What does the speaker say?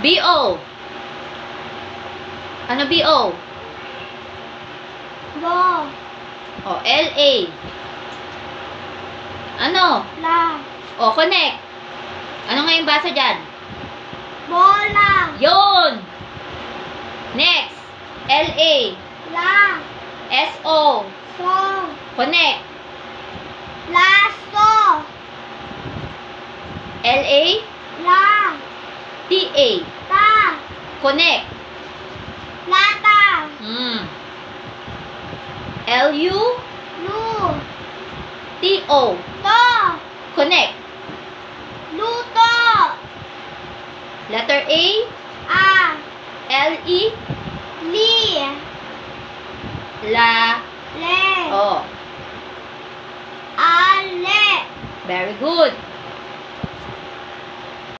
B-O. Ano B-O? Bo. O, L-A. Ano? La. O, connect. Ano nga yung basa dyan? Bola. Yun! Next. L-A. La. S-O. So. Connect. Laso. L-A. La. T-A. Ta. Connect. Lata. L-U. Lu. T-O. To. Connect. Luto. Letter A. A. L-E. Li. La. Le. O. Ale. Very good.